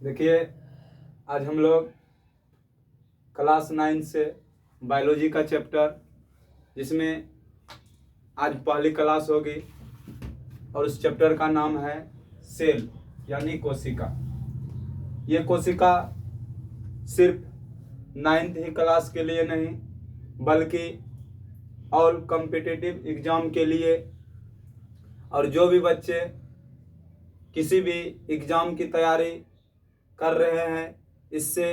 देखिए, आज हम लोग क्लास 9 से बायोलॉजी का चैप्टर, जिसमें आज पहली क्लास होगी और उस चैप्टर का नाम है सेल यानी कोशिका। ये कोशिका सिर्फ 9th ही क्लास के लिए नहीं बल्कि ऑल कॉम्पिटिटिव एग्ज़ाम के लिए, और जो भी बच्चे किसी भी एग्ज़ाम की तैयारी कर रहे हैं इससे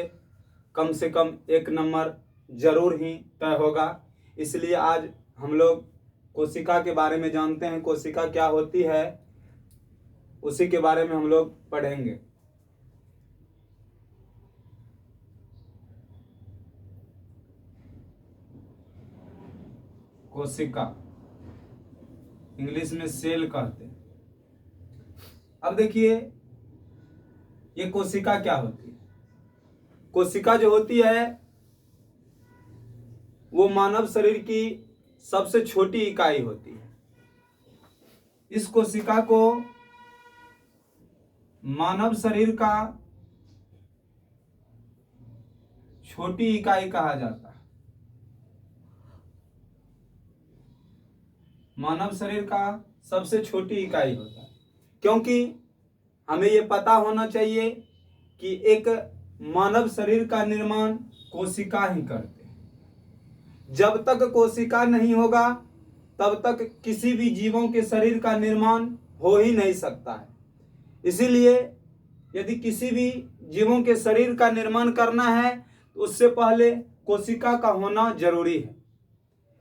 कम से कम 1 नंबर ज़रूर ही तय होगा। इसलिए आज हम लोग कोशिका के बारे में जानते हैं। कोशिका क्या होती है उसी के बारे में हम लोग पढ़ेंगे। कोशिका इंग्लिश में सेल कहते हैं। अब देखिए, ये कोशिका क्या होती है। कोशिका जो होती है वो मानव शरीर की सबसे छोटी इकाई होती है। इस कोशिका को मानव शरीर का छोटी इकाई कहा जाता है। मानव शरीर का सबसे छोटी इकाई होता है, क्योंकि हमें ये पता होना चाहिए कि एक मानव शरीर का निर्माण कोशिका ही करते हैं। जब तक कोशिका नहीं होगा तब तक किसी भी जीवों के शरीर का निर्माण हो ही नहीं सकता है। इसीलिए यदि किसी भी जीवों के शरीर का निर्माण करना है तो उससे पहले कोशिका का होना जरूरी है।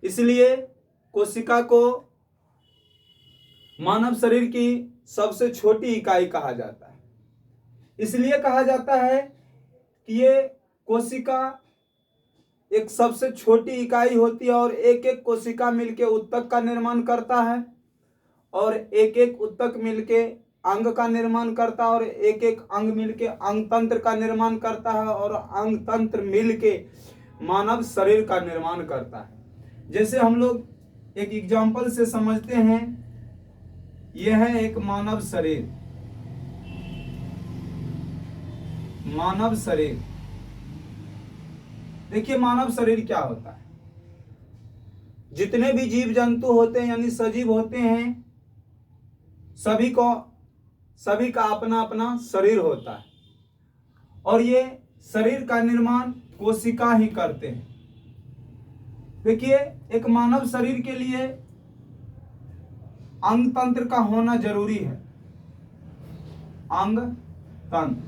इसलिए कोशिका को मानव शरीर की सबसे छोटी इकाई कहा जाता है। इसलिए कहा जाता है कि ये कोशिका एक सबसे छोटी इकाई होती है और एक एक कोशिका मिलके उत्तक का निर्माण करता है, और एक एक उत्तक मिलके अंग का निर्माण करता है, और एक एक अंग मिलके अंग तंत्र का निर्माण करता है, और अंग तंत्र मिलके मानव शरीर का निर्माण करता है। जैसे हम लोग एक एग्जाम्पल से समझते हैं, यह है एक मानव शरीर। मानव शरीर, देखिए मानव शरीर क्या होता है। जितने भी जीव जंतु होते हैं यानी सजीव होते हैं, सभी का अपना अपना शरीर होता है, और ये शरीर का निर्माण कोशिका ही करते हैं। देखिए, एक मानव शरीर के लिए अंग तंत्र का होना जरूरी है। अंग तंत्र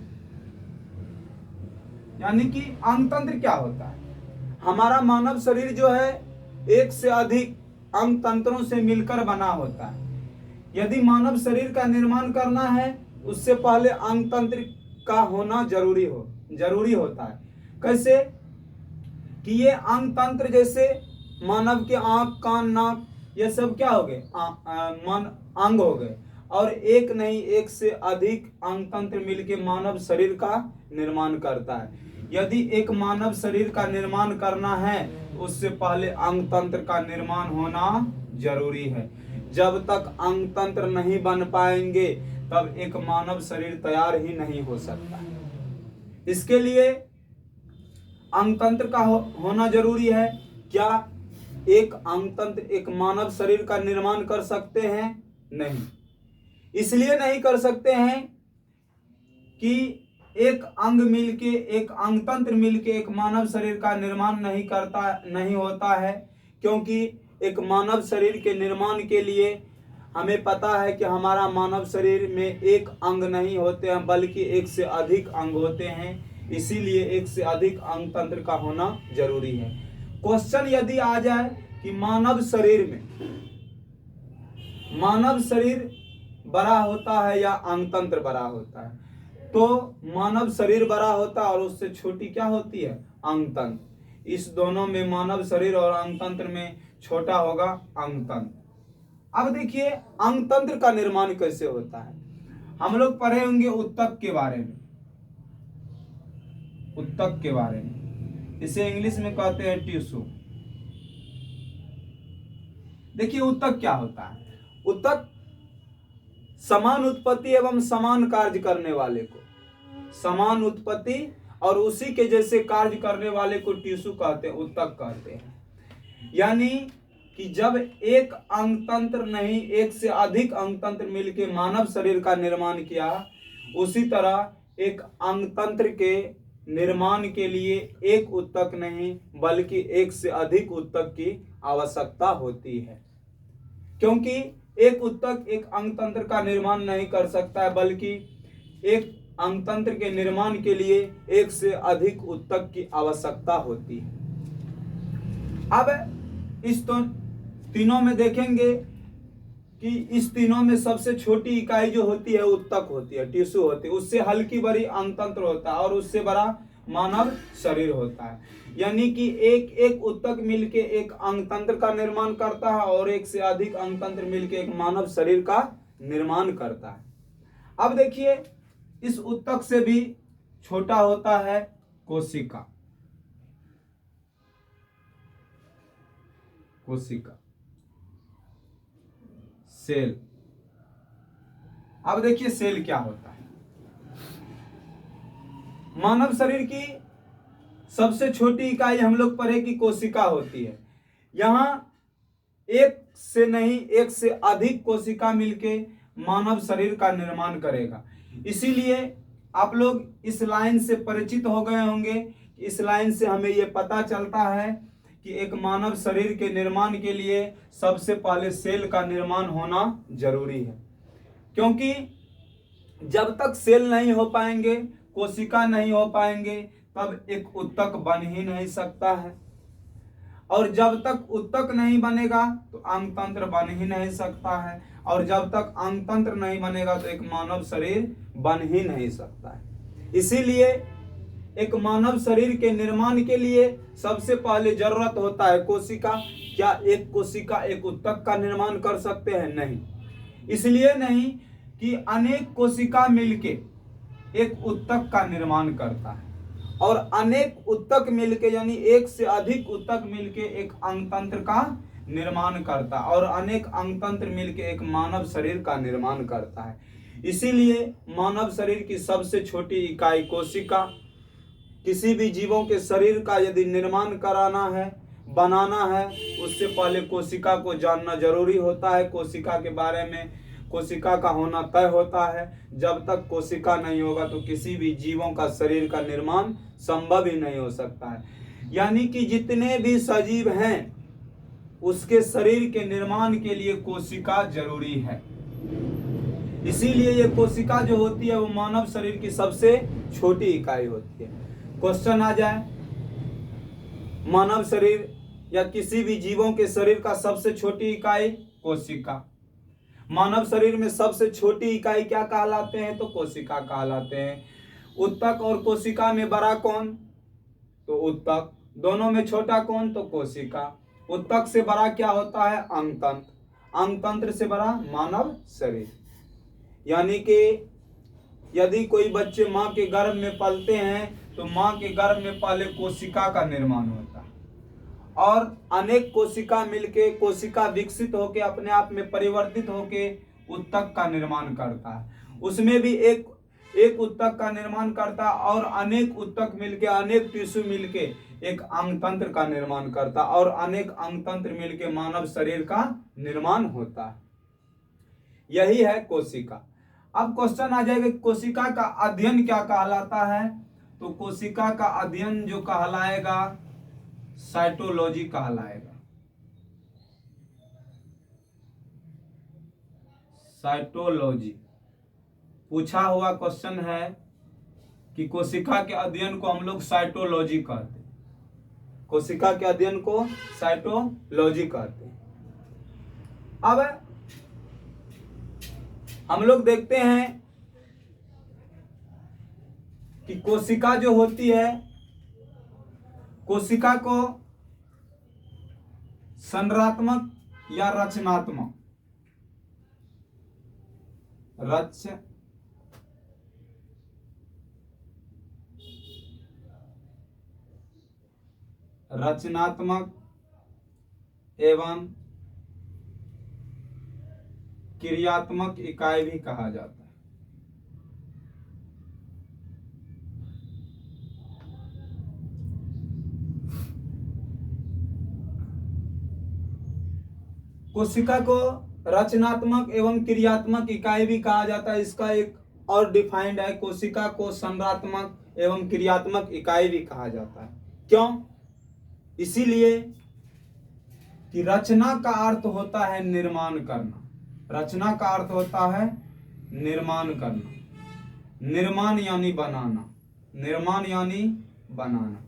यानी कि अंग तंत्र क्या होता है। हमारा मानव शरीर जो है एक से अधिक अंग तंत्रों से मिलकर बना होता है। यदि मानव शरीर का निर्माण करना है उससे पहले अंग तंत्र का होना जरूरी होता है। कैसे कि ये अंग तंत्र, जैसे मानव के आंख, कान, नाक, ये सब क्या हो गए, अंग हो गए, और एक नहीं एक से अधिक अंग तंत्र मिलके मानव शरीर का निर्माण करता है। यदि एक मानव शरीर का निर्माण करना है उससे पहले अंग तंत्र का निर्माण होना जरूरी है। जब तक अंग तंत्र नहीं बन पाएंगे तब एक मानव शरीर तैयार ही नहीं हो सकता। इसके लिए अंग तंत्र का होना जरूरी है। क्या एक अंग तंत्र एक मानव शरीर का निर्माण कर सकते हैं? नहीं। इसलिए नहीं कर सकते हैं कि एक अंग मिलके, एक अंग तंत्र मिलके एक मानव शरीर का निर्माण नहीं होता है, क्योंकि एक मानव शरीर के निर्माण के लिए हमें पता है कि हमारा मानव शरीर में एक अंग नहीं होते हैं बल्कि एक से अधिक अंग होते हैं। इसीलिए एक से अधिक अंग तंत्र का होना जरूरी है। क्वेश्चन यदि आ जाए कि मानव शरीर बड़ा होता है या अंग तंत्र बड़ा होता है, तो मानव शरीर बड़ा होता है और उससे छोटी क्या होती है, अंग तंत्र। इस दोनों में, मानव शरीर और अंग तंत्र में छोटा होगा अंग तंत्र। अब देखिए अंग तंत्र का निर्माण कैसे होता है। हम लोग पढ़े होंगे उत्तक के बारे में। उत्तक के बारे में, इसे इंग्लिश में कहते हैं टिश्यू। देखिए उत्तक क्या होता है। उत्तक समान उत्पत्ति एवं समान कार्य करने वाले को समान उत्पत्ति और उसी के जैसे कार्य करने वाले को टिश्यू कहते हैं, उत्तक कहते हैं। यानी कि जब एक अंग तंत्र नहीं, एक से अधिक अंग तंत्र मिलकर मानव शरीर का निर्माण किया, उसी तरह एक अंग तंत्र के निर्माण के लिए एक उत्तक नहीं बल्कि एक से अधिक उत्तक की आवश्यकता होती है, क्योंकि एक उत्तक एक अंग तंत्र का निर्माण नहीं कर सकता है, बल्कि एक अंग तंत्र के निर्माण के लिए एक से अधिक उत्तक की आवश्यकता होती है। अब इस तीनों में देखेंगे कि इस तीनों में सबसे छोटी इकाई जो होती है उत्तक होती है, टिश्यू होती है। उससे हल्की बड़ी अंग तंत्र होता है और उससे बड़ा मानव शरीर होता है। यानी कि एक एक उत्तक मिलके एक अंग तंत्र का निर्माण करता है और एक से अधिक अंग तंत्र मिलके एक मानव शरीर का निर्माण करता है। अब देखिए, इस उत्तक से भी छोटा होता है कोशिका। कोशिका, सेल। अब देखिए सेल क्या होता है। मानव शरीर की सबसे छोटी इकाई हम लोग पढ़े कि कोशिका होती है। यहां एक से नहीं, एक से अधिक कोशिका मिलके मानव शरीर का निर्माण करेगा। इसीलिए आप लोग इस लाइन से परिचित हो गए होंगे। इस लाइन से हमें यह पता चलता है कि एक मानव शरीर के निर्माण के लिए सबसे पहले सेल का निर्माण होना जरूरी है, क्योंकि जब तक सेल नहीं हो पाएंगे, कोशिका नहीं हो पाएंगे, तब एक उत्तक बन ही नहीं सकता है। और जब तक उत्तक नहीं बनेगा तो अंग तंत्र बन ही नहीं सकता है, और जब तक अंग तंत्र नहीं बनेगा तो एक मानव शरीर बन ही नहीं सकता है। इसीलिए एक मानव शरीर के निर्माण के लिए सबसे पहले जरूरत होता है कोशिका। क्या एक कोशिका एक उत्तक का निर्माण कर सकते हैं? नहीं। इसलिए नहीं कि अनेक कोशिका मिलके एक उत्तक का निर्माण करता है, और अनेक उत्तक मिलके यानी एक से अधिक उत्तक मिलके एक अंग तंत्र का निर्माण करता है, और अनेक अंग तंत्र मिलके एक मानव शरीर का निर्माण करता है। इसीलिए मानव शरीर की सबसे छोटी इकाई कोशिका। किसी भी जीवों के शरीर का यदि निर्माण कराना है, बनाना है, उससे पहले कोशिका को जानना जरूरी होता है। कोशिका के बारे में कोशिका का होना तय होता है। जब तक कोशिका नहीं होगा तो किसी भी जीवों का शरीर का निर्माण संभव ही नहीं हो सकता है। यानी कि जितने भी सजीव हैं उसके शरीर के निर्माण के लिए कोशिका जरूरी है। इसीलिए ये कोशिका जो होती है वो मानव शरीर की सबसे छोटी इकाई होती है। क्वेश्चन आ जाए, मानव शरीर या किसी भी जीवों के शरीर का सबसे छोटी इकाई कोशिका। मानव शरीर में सबसे छोटी इकाई क्या कहलाते हैं? तो कोशिका कहलाते हैं। उत्तक और कोशिका में बड़ा कौन? तो उत्तक। दोनों में छोटा कौन? तो कोशिका। उत्तक से बड़ा क्या होता है? अंग तंत्र। अंग तंत्र से बड़ा मानव शरीर। यानी कि यदि कोई बच्चे माँ के गर्भ में पलते हैं तो माँ के गर्भ में पहले कोशिका का निर्माण होता है, और अनेक कोशिका मिलके कोशिका विकसित होके अपने आप में परिवर्तित होके उत्तक का निर्माण करता है। उसमें भी एक उत्तक का निर्माण करता है, और अनेक उत्तक मिलके, अनेक टिश्यू मिलके एक अंग तंत्र का निर्माण करता है, और अनेक अंग तंत्र मिलके मानव शरीर का निर्माण होता है। यही है कोशिका। अब क्वेश्चन आ जाएगा, कोशिका का अध्ययन क्या कहलाता है? तो कोशिका का अध्ययन जो कहलाएगा साइटोलॉजी कहलाएगा। साइटोलॉजी पूछा हुआ क्वेश्चन है कि कोशिका के अध्ययन को हम लोग साइटोलॉजी कहते हैं। कोशिका के अध्ययन को साइटोलॉजी कहते हैं। अब हम लोग देखते हैं कि कोशिका जो होती है, कोशिका को संरचनात्मक या रचनात्मक रचनात्मक एवं क्रियात्मक इकाई भी कहा जाता है। कोशिका को रचनात्मक एवं क्रियात्मक इकाई भी कहा जाता है। इसका एक और डिफाइंड है, कोशिका को संरचनात्मक एवं क्रियात्मक इकाई भी कहा जाता है। क्यों? इसीलिए कि रचना का अर्थ होता है निर्माण करना। रचना का अर्थ होता है निर्माण करना। निर्माण यानी बनाना। निर्माण यानी बनाना।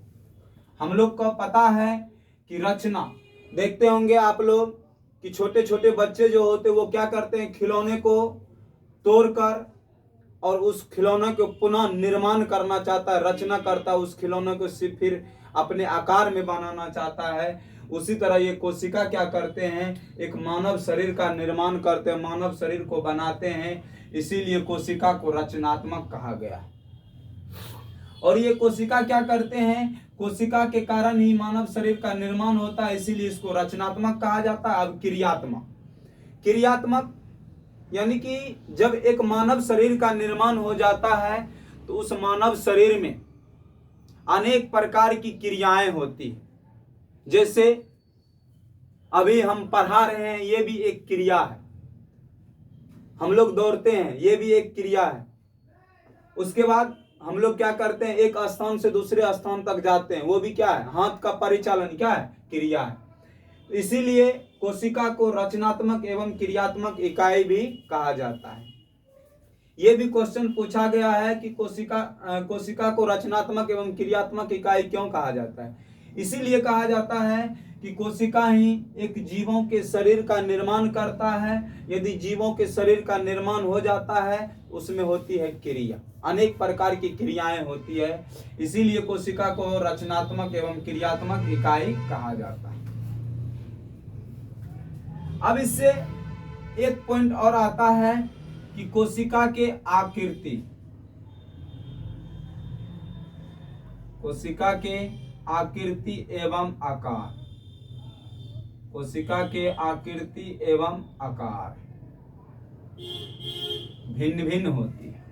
हम लोग को पता है कि रचना, देखते होंगे आप लोग कि छोटे छोटे बच्चे जो होते वो क्या करते हैं, खिलौने को तोड़कर और उस खिलौने को पुनः निर्माण करना चाहता है, रचना करता है, उस खिलौने को फिर अपने आकार में बनाना चाहता है। उसी तरह ये कोशिका क्या करते हैं, एक मानव शरीर का निर्माण करते हैं, मानव शरीर को बनाते हैं। इसीलिए कोशिका को रचनात्मक कहा गया। और ये कोशिका क्या करते हैं, कोशिका के कारण ही मानव शरीर का निर्माण होता है, इसीलिए इसको रचनात्मक कहा जाता है। अब क्रियात्मक, क्रियात्मक यानी कि जब एक मानव शरीर का निर्माण हो जाता है तो उस मानव शरीर में अनेक प्रकार की क्रियाएं होती है। जैसे अभी हम पढ़ा रहे हैं, ये भी एक क्रिया है। हम लोग दौड़ते हैं, ये भी एक क्रिया है। उसके बाद हम लोग क्या करते हैं, एक स्थान से दूसरे स्थान तक जाते हैं, वो भी क्या है, हाथ का परिचालन क्या है, क्रिया है। इसीलिए कोशिका को रचनात्मक एवं क्रियात्मक इकाई भी कहा जाता है। ये भी क्वेश्चन पूछा गया है कि कोशिका को रचनात्मक एवं क्रियात्मक इकाई क्यों कहा जाता है। इसीलिए कहा जाता है कि कोशिका ही एक जीवों के शरीर का निर्माण करता है। यदि जीवों के शरीर का निर्माण हो जाता है, उसमें होती है क्रिया, अनेक प्रकार की क्रियाएं होती है। इसीलिए कोशिका को रचनात्मक एवं क्रियात्मक इकाई कहा जाता है। अब इससे एक पॉइंट और आता है कि कोशिका के आकृति, कोशिका के आकृति एवं आकार, कोशिका के आकृति एवं आकार भिन्न भिन्न होती है।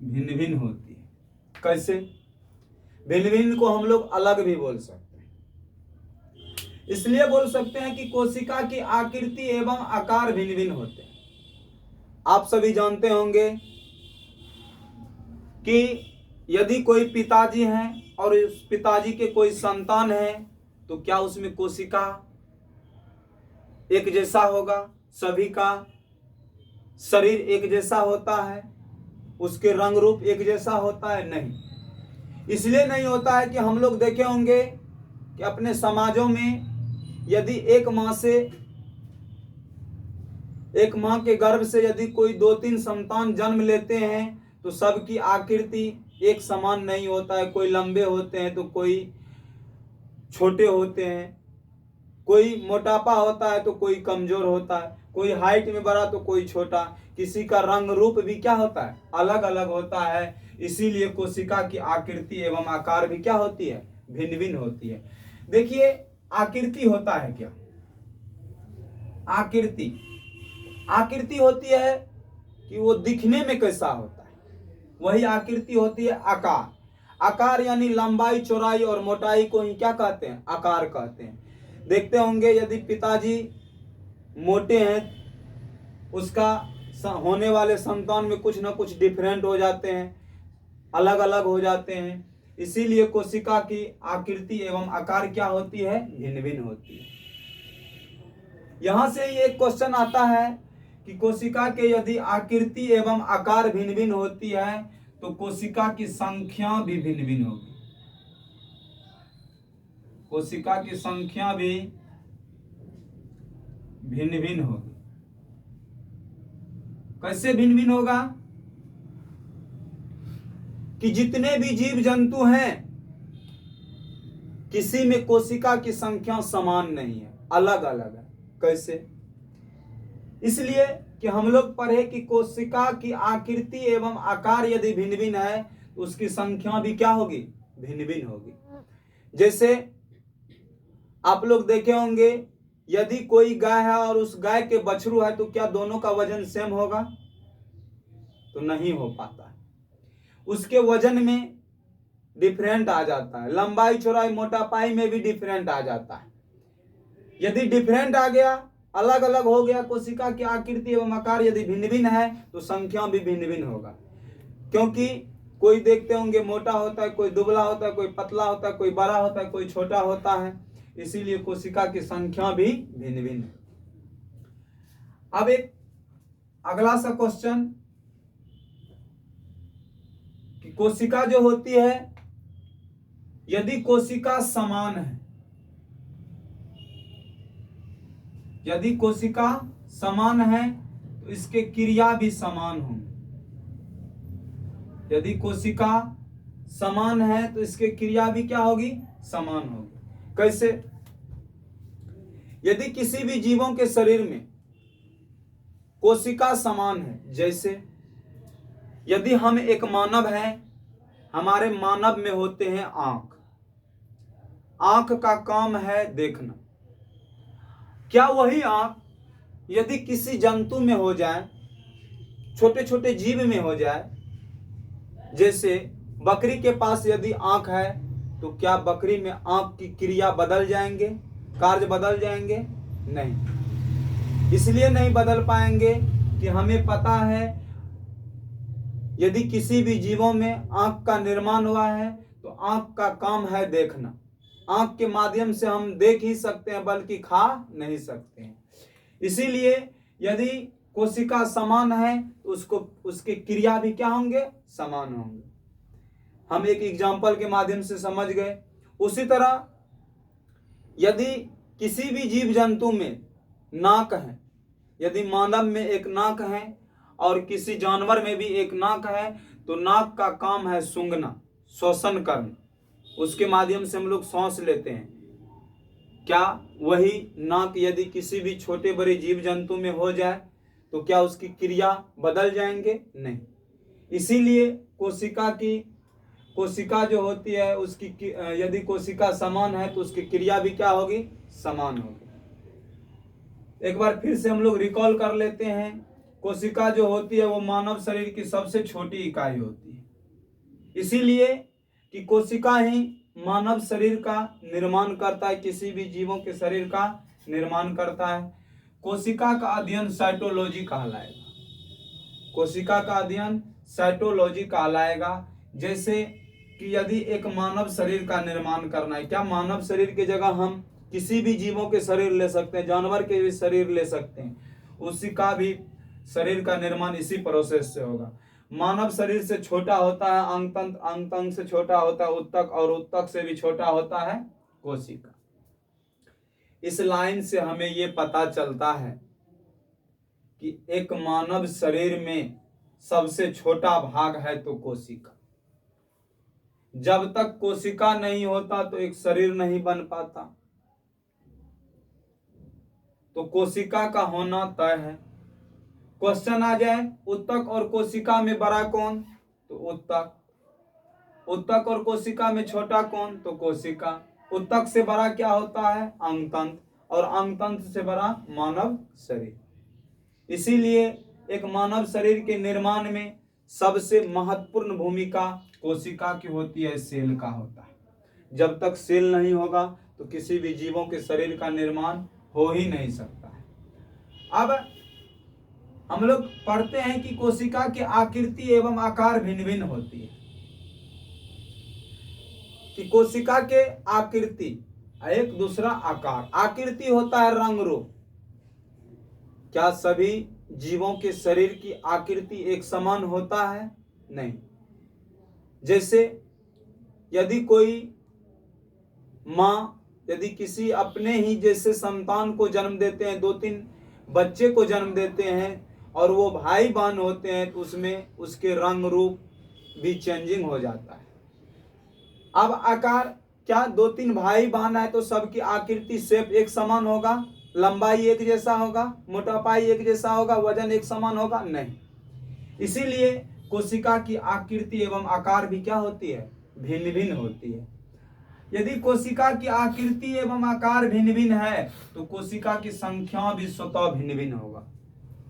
भिन्न भिन्न होती है। कैसे? भिन्न भिन्न को हम लोग अलग भी बोल सकते हैं। इसलिए बोल सकते हैं कि कोशिका की आकृति एवं आकार भिन्न भिन्न होते हैं। आप सभी जानते होंगे कि यदि कोई पिताजी हैं और उस पिताजी के कोई संतान है तो क्या उसमें कोशिका एक जैसा होगा? सभी का शरीर एक जैसा होता है? उसके रंग रूप एक जैसा होता है? नहीं। इसलिए नहीं होता है कि हम लोग देखे होंगे कि अपने समाजों में यदि एक माँ के गर्भ से यदि कोई 2-3 संतान जन्म लेते हैं तो सबकी आकृति एक समान नहीं होता है। कोई लंबे होते हैं तो कोई छोटे होते हैं, कोई मोटापा होता है तो कोई कमजोर होता है, कोई हाइट में बड़ा तो कोई छोटा, किसी का रंग रूप भी क्या होता है, अलग अलग होता है। इसीलिए कोशिका की आकृति एवं आकार भी क्या होती है, भिन्न भिन्न होती है। देखिए आकृति होता है क्या, आकृति होती है कि वो दिखने में कैसा होता है, वही आकृति होती है आकार। आकार यानी लंबाई चौड़ाई और मोटाई को ही क्या कहते हैं, आकार कहते हैं। देखते होंगे यदि पिताजी मोटे हैं, उसका होने वाले संतान में कुछ ना कुछ डिफरेंट हो जाते हैं, अलग अलग हो जाते हैं। इसीलिए कोशिका की आकृति एवं आकार क्या होती है, भिन्न भिन्न होती है। यहां से ये क्वेश्चन आता है कि कोशिका के यदि आकृति एवं आकार भिन्न भिन्न होती है तो कोशिका की संख्या भी भिन्न भिन्न होगी। कोशिका की संख्या भी भिन्न भिन्न होगी। कैसे भिन्न भिन्न होगा कि जितने भी जीव जंतु हैं किसी में कोशिका की संख्या समान नहीं है, अलग अलग है। कैसे? इसलिए कि हम लोग पढ़े कि कोशिका की आकृति एवं आकार यदि भिन्न भिन्न है तो उसकी संख्या भी क्या होगी, भिन्न भिन्न होगी। जैसे आप लोग देखे होंगे यदि कोई गाय है और उस गाय के बछड़ू है तो क्या दोनों का वजन सेम होगा? तो नहीं हो पाता है। उसके वजन में डिफरेंट आ जाता है, लंबाई चौड़ाई मोटापाई में भी डिफरेंट आ जाता है। यदि डिफरेंट आ गया, अलग अलग हो गया, कोशिका की आकृति एवं आकार यदि भिन्न भिन्न है तो संख्या भी भिन्न भिन्न होगा। क्योंकि कोई देखते होंगे मोटा होता है, कोई दुबला होता है, कोई पतला होता है, कोई बड़ा होता है, कोई छोटा होता है, इसीलिए कोशिका की संख्या भी भिन्न भिन्न है। अब एक अगला सा क्वेश्चन कि कोशिका जो होती है, यदि कोशिका समान है, यदि कोशिका समान है तो इसके क्रिया भी समान होंगे। यदि कोशिका समान है तो इसके क्रिया भी क्या होगी? समान होगी। कैसे? यदि किसी भी जीवों के शरीर में कोशिका समान है, जैसे यदि हम एक मानव हैं, हमारे मानव में होते हैं आंख, आंख का काम है देखना। क्या वही आंख यदि किसी जंतु में हो जाए, छोटे छोटे जीव में हो जाए, जैसे बकरी के पास यदि आंख है तो क्या बकरी में आंख की क्रिया बदल जाएंगे, कार्य बदल जाएंगे? नहीं। इसलिए नहीं बदल पाएंगे कि हमें पता है यदि किसी भी जीवों में आंख का निर्माण हुआ है तो आंख का काम है देखना। आंख के माध्यम से हम देख ही सकते हैं, बल्कि खा नहीं सकते हैं। इसीलिए यदि कोशिका समान है तो उसके क्रिया भी क्या होंगे? समान होंगे। हम एक एग्जाम्पल के माध्यम से समझ गए। उसी तरह यदि किसी भी जीव जंतु में नाक है, यदि मानव में एक नाक है और किसी जानवर में भी एक नाक है, तो नाक का काम है सूंघना, श्वसन करना, उसके माध्यम से हम लोग सांस लेते हैं। क्या वही नाक यदि किसी भी छोटे बड़े जीव जंतु में हो जाए तो क्या उसकी क्रिया बदल जाएंगे? नहीं। इसीलिए कोशिका जो होती है उसकी यदि कोशिका समान है तो उसकी क्रिया भी क्या होगी? समान होगी। एक बार फिर से हम लोग रिकॉल कर लेते हैं। कोशिका जो होती है वो मानव शरीर की सबसे छोटी इकाई होती है। इसीलिए कि कोशिका ही मानव शरीर का निर्माण करता है, किसी भी जीवों के शरीर का निर्माण करता है। कोशिका का अध्ययन साइटोलॉजी कहलाएगा। कोशिका का अध्ययन साइटोलॉजी कहलाएगा। जैसे कि यदि एक मानव शरीर का निर्माण करना है, क्या मानव शरीर की जगह हम किसी भी जीवों के शरीर ले सकते हैं, जानवर के भी शरीर ले सकते हैं, उसी का भी शरीर का निर्माण इसी प्रोसेस से होगा। मानव शरीर से छोटा होता है अंगतंत्र, अंगतंत्र से छोटा होता है उत्तक, और उत्तक से भी छोटा होता है कोशिका। इस लाइन से हमें ये पता चलता है कि एक मानव शरीर में सबसे छोटा भाग है तो कोशिका। जब तक कोशिका नहीं होता तो एक शरीर नहीं बन पाता। तो कोशिका का होना तय है। क्वेश्चन आ जाए उत्तक और कोशिका में बड़ा कौन? तो उत्तक। उत्तक और कोशिका में छोटा कौन? तो कोशिका। उत्तक से बड़ा क्या होता है? अंगतंत्र, और अंगतंत्र से बड़ा मानव शरीर। इसीलिए एक मानव शरीर के निर्माण में सबसे महत्वपूर्ण भूमिका कोशिका की होती है, सेल का होता है। जब तक सेल नहीं होगा तो किसी भी जीवों के शरीर का निर्माण हो ही नहीं सकता है। अब हम लोग पढ़ते हैं कि कोशिका की आकृति एवं आकार भिन्न भिन्न होती है। कि कोशिका के आकृति एक दूसरा आकार। आकृति होता है रंग रूप। क्या सभी जीवों के शरीर की आकृति एक समान होता है? नहीं। जैसे यदि कोई माँ यदि किसी अपने ही जैसे संतान को जन्म देते हैं, 2-3 बच्चे को जन्म देते हैं और वो भाई बहन होते हैं, तो उसमें उसके रंग रूप भी चेंजिंग हो जाता है। अब आकार, क्या 2-3 भाई बहन है तो सबकी आकृति शेप एक समान होगा? लंबाई एक जैसा होगा? मोटापाई एक जैसा होगा? वजन एक समान होगा? नहीं। इसीलिए कोशिका की आकृति एवं आकार भी क्या होती है? भिन्न भिन्न होती है। यदि कोशिका की आकृति एवं आकार भिन्न भिन्न है तो कोशिका की संख्या भी स्वतः भिन्न भिन्न होगा।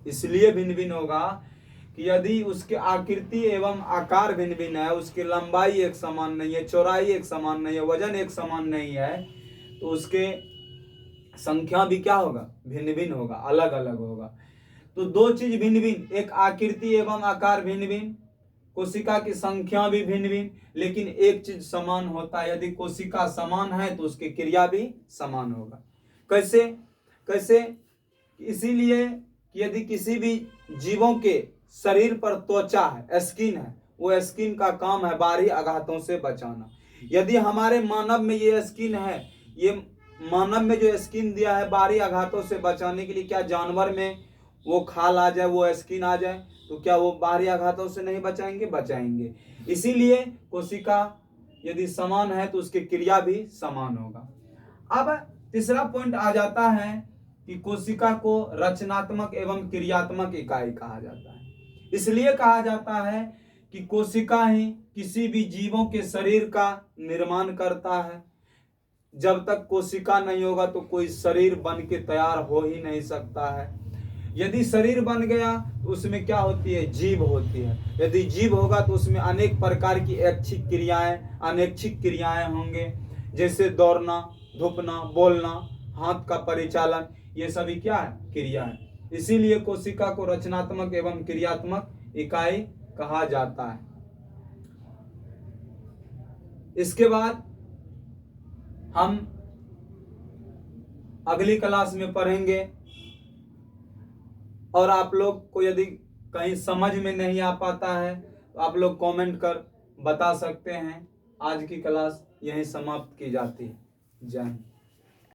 इसलिए भिन्न भिन्न होगा कि यदि उसके आकृति एवं आकार भिन्न भिन्न है, उसकी लंबाई एक समान नहीं है, चौड़ाई एक समान नहीं है, वजन एक समान नहीं है, तो उसके संख्या भी क्या होगा, भिन्न भिन्न होगा, अलग अलग होगा। तो दो चीज भिन्न भिन्न, एक आकृति एवं आकार भिन्न भिन्न, कोशिका की संख्या भी भिन्न भिन्न, लेकिन एक चीज समान होता है, यदि कोशिका समान है तो उसकी क्रिया भी समान होगा। कैसे कैसे? इसीलिए यदि किसी भी जीवों के शरीर पर त्वचा है, स्किन है, वो स्किन का काम है बाहरी आघातों से बचाना। यदि हमारे मानव में ये स्किन है, ये मानव में जो स्किन दिया है बाहरी आघातों से बचाने के लिए, क्या जानवर में वो खाल आ जाए, वो स्किन आ जाए, तो क्या वो बाहरी आघातों से नहीं बचाएंगे? बचाएंगे। इसीलिए कोशिका यदि समान है तो उसकी क्रिया भी समान होगा। अब तीसरा पॉइंट आ जाता है कि कोशिका को रचनात्मक एवं क्रियात्मक इकाई कहा जाता है। इसलिए कहा जाता है कि कोशिका ही किसी भी जीवों के शरीर का निर्माण करता है। जब तक कोशिका नहीं होगा तो कोई शरीर बन के तैयार हो ही नहीं सकता है। यदि शरीर बन गया तो उसमें क्या होती है? जीव होती है। यदि जीव होगा तो उसमें अनेक प्रकार की ऐच्छिक क्रियाएं, अनैच्छिक क्रियाएं होंगे, जैसे दौड़ना, धूपना, बोलना, हाथ का परिचालन, ये सभी क्या है? क्रिया है। इसीलिए कोशिका को रचनात्मक एवं क्रियात्मक इकाई कहा जाता है। इसके बाद हम अगली क्लास में पढ़ेंगे, और आप लोग को यदि कहीं समझ में नहीं आ पाता है तो आप लोग कमेंट कर बता सकते हैं। आज की क्लास यहीं समाप्त की जाती है। जय हिंद।